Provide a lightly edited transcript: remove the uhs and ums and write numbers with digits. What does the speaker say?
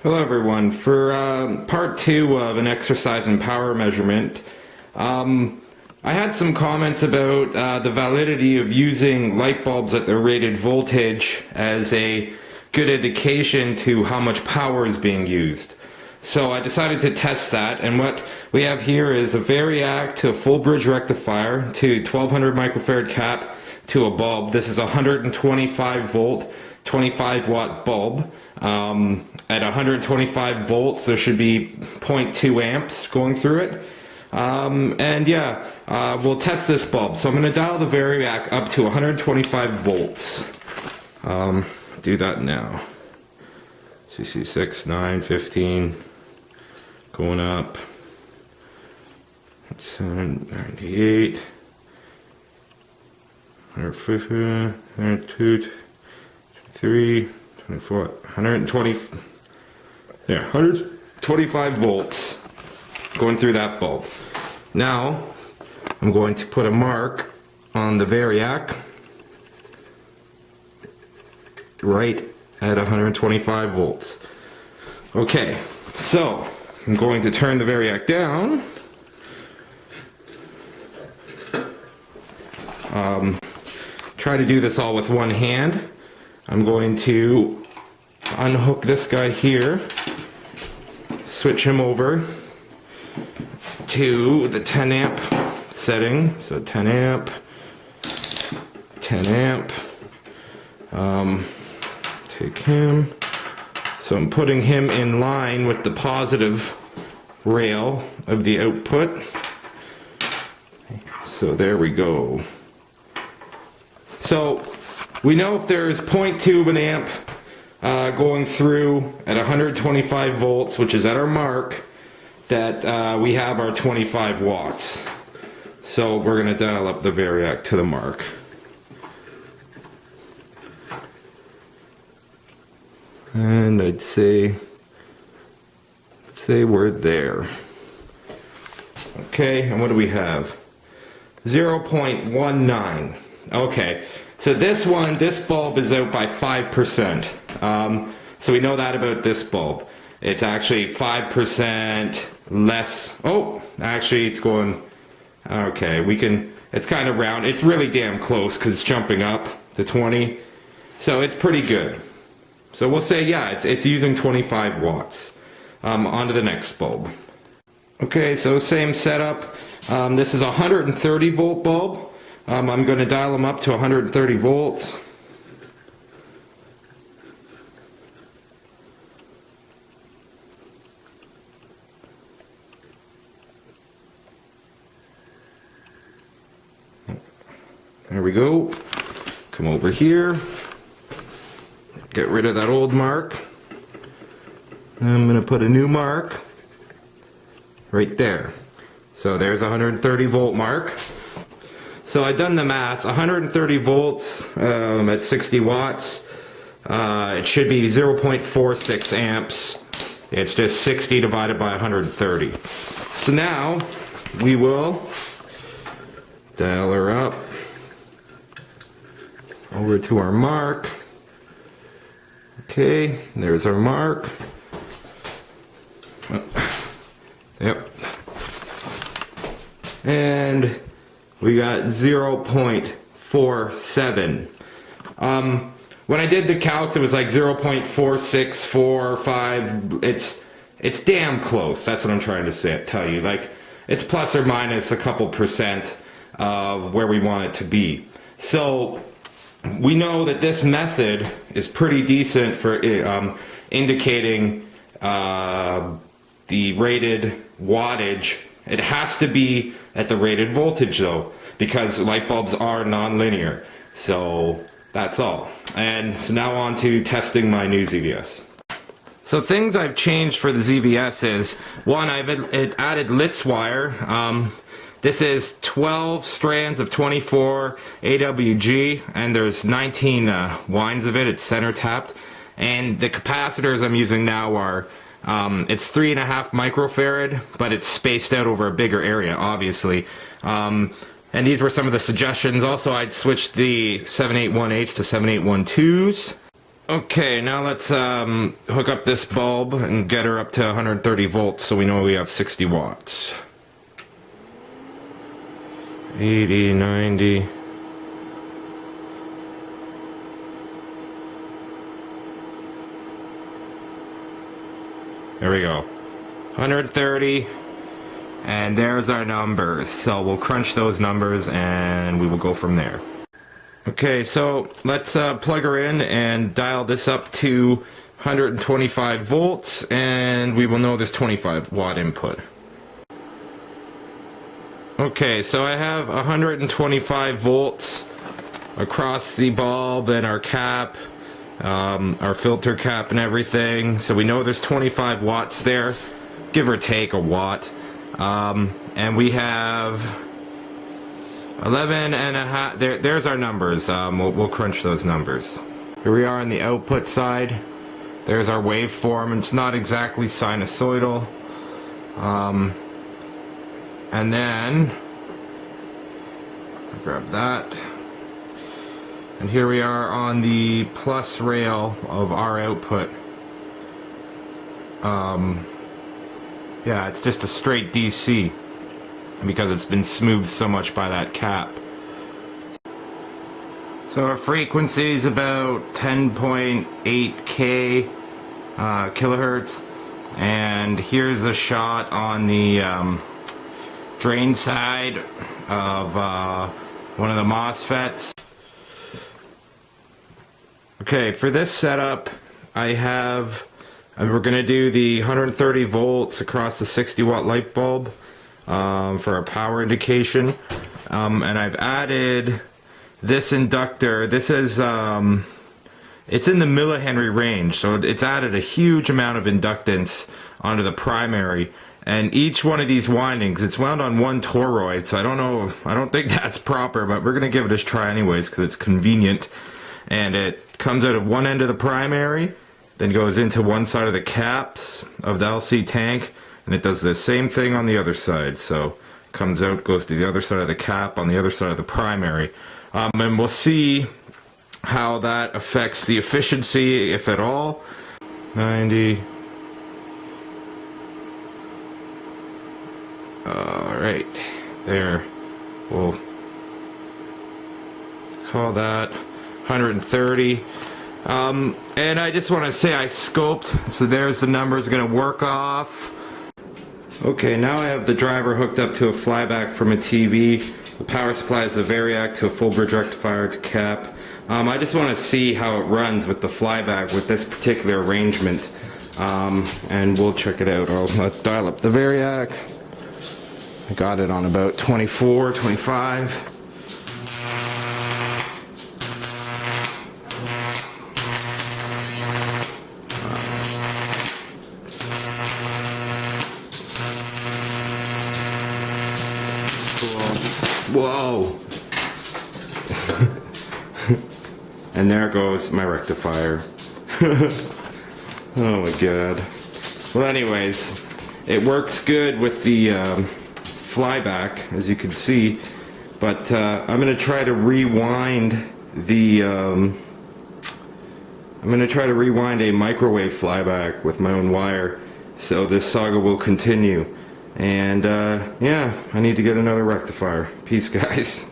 Hello everyone. For part 2 of an exercise in power measurement, I had some comments about the validity of using light bulbs at the rated voltage as a good indication to how much power is being used. So I decided to test that, and what we have here is a variac to a full bridge rectifier to 1200 microfarad cap to a bulb. This is a 125 volt, 25 watt bulb. At 125 volts there should be 0.2 amps going through it. We'll test this bulb. So I'm going to dial the variac up to 125 volts. Do that now. CC 6, 9, 15, going up. 98, 150, 102, 3, 24, 120, yeah, 125 volts going through that bulb. Now, I'm going to put a mark on the variac right at 125 volts. Okay, so I'm going to turn the variac down. Try to do this all with one hand. I'm going to unhook this guy here, switch him over to the 10 amp setting. So 10 amp, 10 amp. Take him. So I'm putting him in line with the positive rail of the output. So there we go. So we know if there's 0.2 of an amp going through at 125 volts, which is at our mark, that we have our 25 watts. So we're going to dial up the variac to the mark. And I'd say we're there. Okay, and what do we have? 0.19. Okay, so this bulb is out by 5%. So we know that about this bulb. It's actually 5% less. Oh, actually it's going, okay, it's kind of round. It's really damn close because it's jumping up to 20. So it's pretty good. So we'll say, yeah, it's using 25 watts. On to the next bulb. Okay, so same setup. This is a 130 volt bulb. I'm going to dial them up to 130 volts. There we go. Come over here. Get rid of that old mark. I'm going to put a new mark right there. So there's a 130 volt mark. So I've done the math. 130 volts at 60 watts. It should be 0.46 amps. It's just 60 divided by 130. So now we will dial her up over to our mark. Okay, there's our mark. Yep. And we got 0.47. When I did the calcs, it was like 0.4645. It's damn close. That's what I'm trying to tell you. Like, it's plus or minus a couple percent of where we want it to be. So we know that this method is pretty decent for indicating the rated wattage. It has to be at the rated voltage though, because light bulbs are non-linear. So that's all. And so now on to testing my new ZVS. So things I've changed for the ZVS is, one, I've added Litz wire. This is 12 strands of 24 AWG, and there's 19 winds of it. It's center tapped. And the capacitors I'm using now are, it's 3.5 microfarad, but it's spaced out over a bigger area, obviously. And these were some of the suggestions. Also, I'd switched the 7818s to 7812s. Okay, now let's hook up this bulb and get her up to 130 volts so we know we have 60 watts. 80, 90. There we go. 130. And there's our numbers. So we'll crunch those numbers and we will go from there. Okay, so let's plug her in and dial this up to 125 volts, and we will know this 25 watt input. Okay, so I have 125 volts across the bulb and our cap, our filter cap and everything. So we know there's 25 watts there, give or take a watt. And we have 11 and a half. There's our numbers. We'll crunch those numbers. Here we are on the output side. There's our waveform. It's not exactly sinusoidal. And then I'll grab that. And here we are on the plus rail of our output. Yeah, it's just a straight DC because it's been smoothed so much by that cap. So our frequency is about 10.8k kilohertz, and here's a shot on the drain side of one of the MOSFETs. Okay, for this setup I have, we're going to do the 130 volts across the 60 watt light bulb for our power indication, and I've added this inductor. This is it's in the millihenry range, so it's added a huge amount of inductance onto the primary, and each one of these windings, it's wound on one toroid, so I don't think that's proper, but we're gonna give it a try anyways because it's convenient. And it comes out of one end of the primary, then goes into one side of the caps of the LC tank, and it does the same thing on the other side. So comes out, goes to the other side of the cap on the other side of the primary. And we'll see how that affects the efficiency, if at all. 90. Alright, there. We'll call that 130. And I just want to say I scoped, so there's the numbers going to work off. Okay, now I have the driver hooked up to a flyback from a TV. The power supply is a variac to a full bridge rectifier to cap. I just want to see how it runs with the flyback with this particular arrangement. And we'll check it out. I'll dial up the variac. I got it on about 24, 25. Whoa! And there goes my rectifier. Oh my god. Well, anyways, it works good with the flyback, as you can see, but I'm gonna try to rewind the I'm gonna try to rewind a microwave flyback with my own wire, so this saga will continue. And yeah, I need to get another rectifier. Peace, guys.